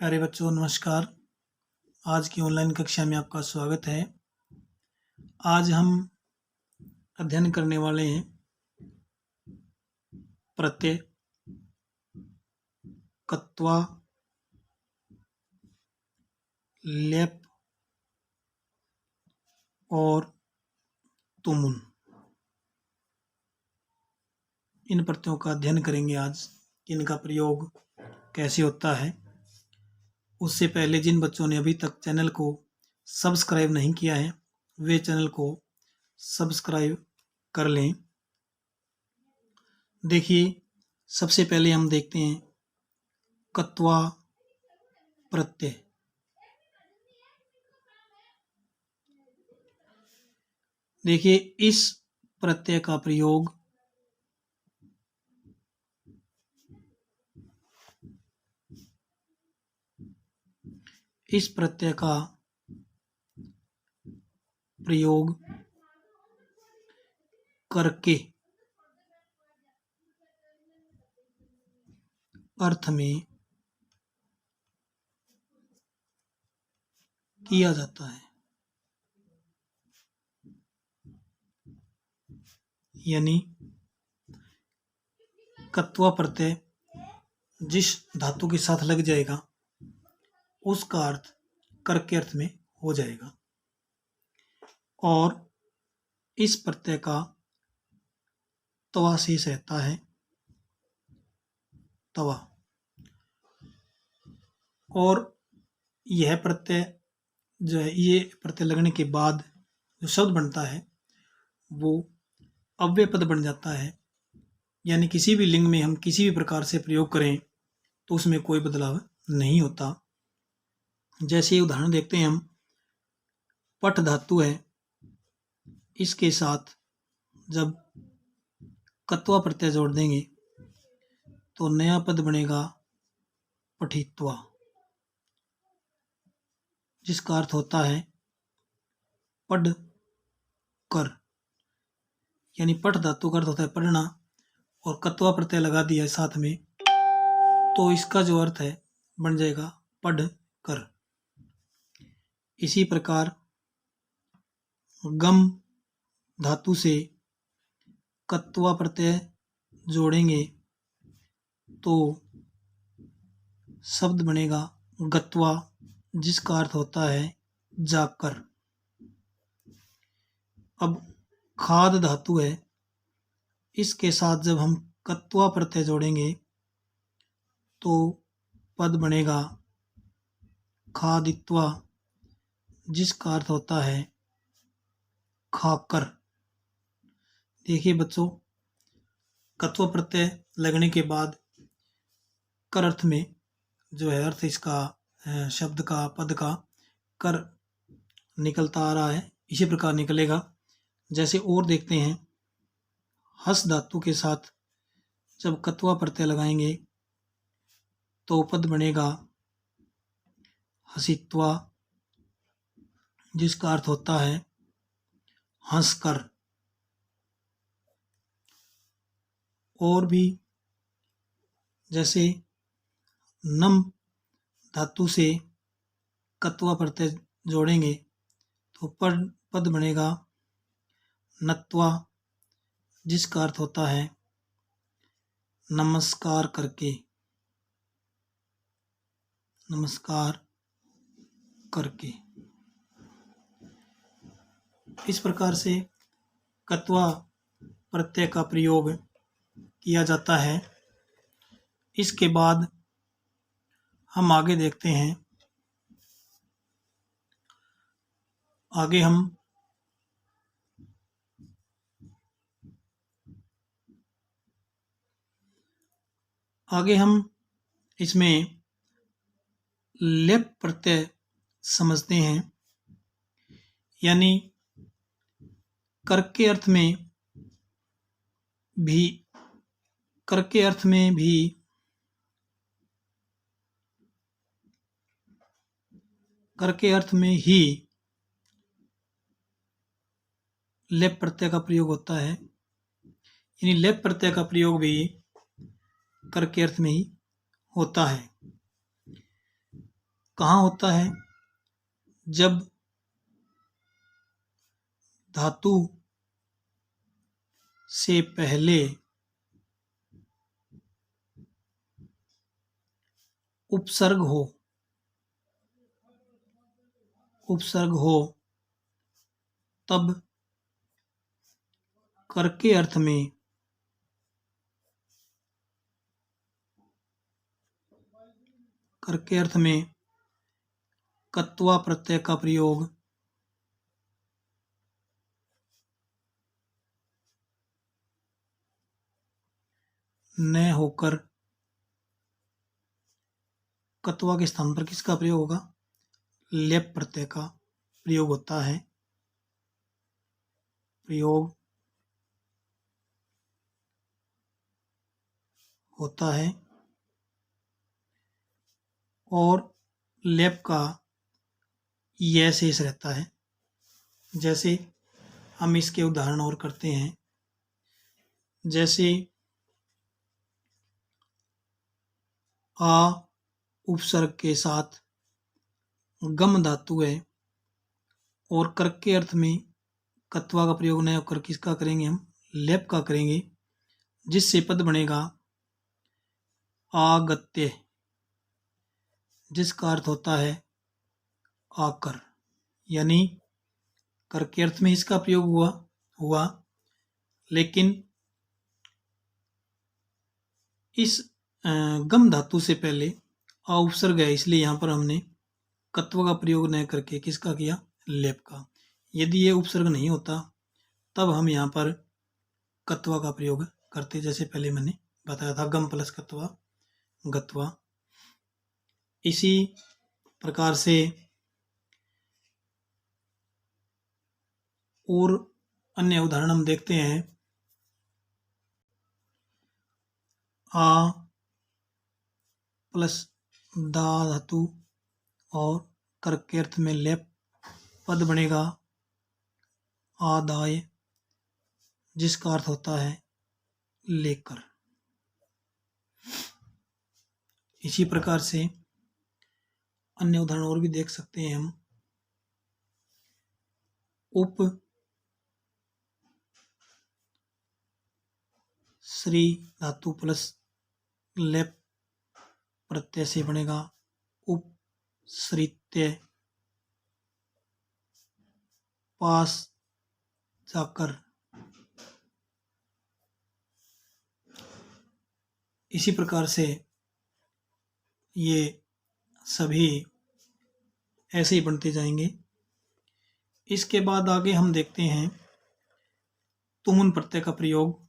प्यारे बच्चों नमस्कार। आज की ऑनलाइन कक्षा में आपका स्वागत है। आज हम अध्ययन करने वाले हैं प्रत्यय, कत्वा, लेप और तुमुन। इन प्रत्ययों का अध्ययन करेंगे आज, इनका प्रयोग कैसे होता है। उससे पहले जिन बच्चों ने अभी तक चैनल को सब्सक्राइब नहीं किया है वे चैनल को सब्सक्राइब कर लें। देखिए, सबसे पहले हम देखते हैं कत्वा प्रत्यय। देखिए, इस प्रत्यय का प्रयोग करके अर्थ में किया जाता है। यानी कत्वा प्रत्यय जिस धातु के साथ लग जाएगा उसका अर्थ कर के अर्थ में हो जाएगा। और इस प्रत्यय का तवा शेष रहता है, तवा। और यह प्रत्यय जो है, ये प्रत्यय लगने के बाद जो शब्द बनता है वो अव्यय पद बन जाता है। यानी किसी भी लिंग में हम किसी भी प्रकार से प्रयोग करें तो उसमें कोई बदलाव नहीं होता। जैसे उदाहरण देखते हैं हम, पठ धातु है, इसके साथ जब कत्वा प्रत्यय जोड़ देंगे तो नया पद बनेगा पठित्वा, जिसका अर्थ होता है पढ़ कर। यानी पठ धातु का अर्थ होता है पढ़ना, और कत्वा प्रत्यय लगा दिया साथ में तो इसका जो अर्थ है बन जाएगा पढ़ कर। इसी प्रकार गम धातु से कत्वा प्रत्यय जोड़ेंगे तो शब्द बनेगा गत्वा, जिसका अर्थ होता है जाकर। अब खाद धातु है, इसके साथ जब हम कत्वा प्रत्यय जोड़ेंगे तो पद बनेगा खादित्वा, जिसका अर्थ होता है खाकर। देखिए बच्चों, कत्वा प्रत्यय लगने के बाद कर अर्थ में जो है अर्थ इसका शब्द का पद का कर निकलता आ रहा है, इसी प्रकार निकलेगा। जैसे और देखते हैं, हस धातु के साथ जब कत्वा प्रत्यय लगाएंगे तो पद बनेगा हसित्वा, जिसका अर्थ होता है हंसकर। और भी जैसे नम धातु से कत्वा प्रत्यय जोड़ेंगे तो पद बनेगा नत्वा, जिसका अर्थ होता है नमस्कार करके, नमस्कार करके। इस प्रकार से कत्वा प्रत्यय का प्रयोग किया जाता है। इसके बाद हम आगे देखते हैं। आगे हम इसमें लेप प्रत्यय समझते हैं। यानी कर के अर्थ में भी ही लेप प्रत्यय का प्रयोग होता है। यानी लेप प्रत्यय का प्रयोग भी कर के अर्थ में ही होता है। कहाँ होता है? जब धातु से पहले उपसर्ग हो तब कर के अर्थ में कत्वा प्रत्यय का प्रयोग न होकर कत्वा के स्थान पर किसका प्रयोग होगा? लेप प्रत्यय का प्रयोग होता है। और लेप का यह शेष रहता है। जैसे हम इसके उदाहरण और करते हैं। जैसे आ उपसर्ग के साथ गम धातु है और कर के अर्थ में कत्वा का प्रयोग न होकर किसका करेंगे? हम लेप का करेंगे, जिससे पद बनेगा आगत्य, जिसका अर्थ होता है आकर। यानी कर के अर्थ में इसका प्रयोग हुआ लेकिन इस गम धातु से पहले आ उपसर्ग है, इसलिए यहाँ पर हमने कत्व का प्रयोग न करके किसका किया? लेप का। यदि ये उपसर्ग नहीं होता तब हम यहाँ पर कत्वा का प्रयोग करते, जैसे पहले मैंने बताया था, गम प्लस कत्वा गत्वा। इसी प्रकार से और अन्य उदाहरण हम देखते हैं। आ प्लस दा धातु और कर के अर्थ में लेप, पद बनेगा आदाय, जिसका अर्थ होता है लेकर। इसी प्रकार से अन्य उदाहरण और भी देख सकते हैं हम। उप श्री धातु प्लस लेप प्रत्यय से बनेगा उपसृत्य, पास जाकर। इसी प्रकार से ये सभी ऐसे ही बनते जाएंगे। इसके बाद आगे हम देखते हैं तुमुन प्रत्यय का प्रयोग।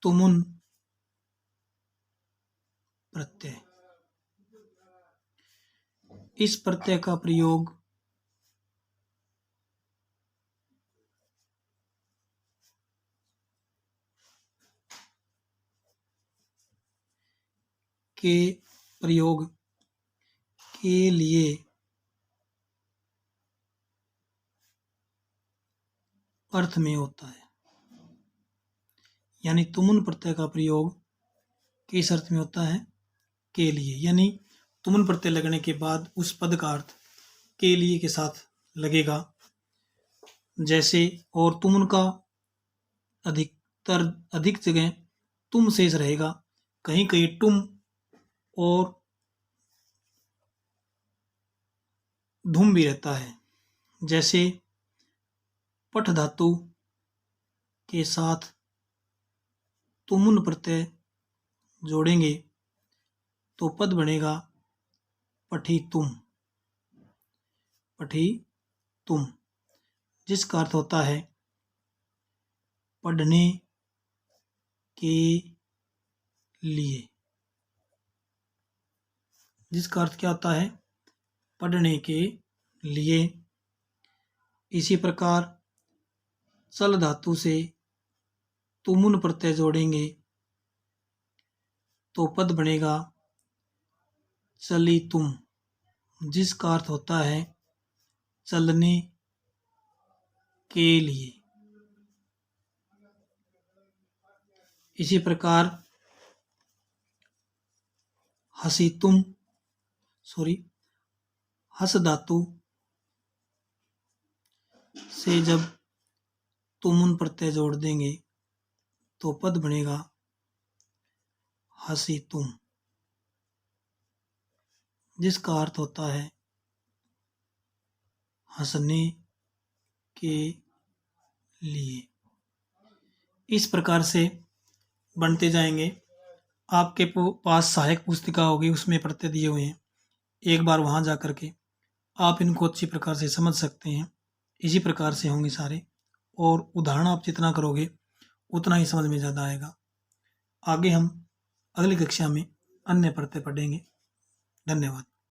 तुमुन प्रत्यय, इस प्रत्यय का प्रयोग के प्रयोग के लिए अर्थ में होता है। यानी तुमुन प्रत्यय का प्रयोग किस अर्थ में होता है? के लिए। यानी तुमुन प्रत्यय लगने के बाद उस पद का अर्थ के लिए के साथ लगेगा। जैसे और तुमुन का अधिक जगह तुम शेष रहेगा, कहीं कहीं तुम और धूम भी रहता है। जैसे पठ धातु के साथ तुमुन प्रत्यय जोड़ेंगे तो पद बनेगा पठी तुम, जिसका अर्थ होता है पढ़ने के लिए। जिसका अर्थ क्या होता है? पढ़ने के लिए। इसी प्रकार चल धातु से तुमुन प्रत्यय जोड़ेंगे तो पद बनेगा चली तुम, जिसका अर्थ होता है चलने के लिए। इसी प्रकार हसीतुम, सॉरी, हस धातु से जब तुमुन प्रत्यय जोड़ देंगे तो पद बनेगा हसीतुम, जिसका अर्थ होता है हंसने के लिए। इस प्रकार से बनते जाएंगे। आपके पास सहायक पुस्तिका होगी, उसमें प्रत्यय दिए हुए हैं। एक बार वहाँ जा कर के आप इनको अच्छी प्रकार से समझ सकते हैं। इसी प्रकार से होंगे सारे, और उदाहरण आप जितना करोगे उतना ही समझ में ज़्यादा आएगा। आगे हम अगली कक्षा में अन्य प्रत्यय पढ़ेंगे। धन्यवाद।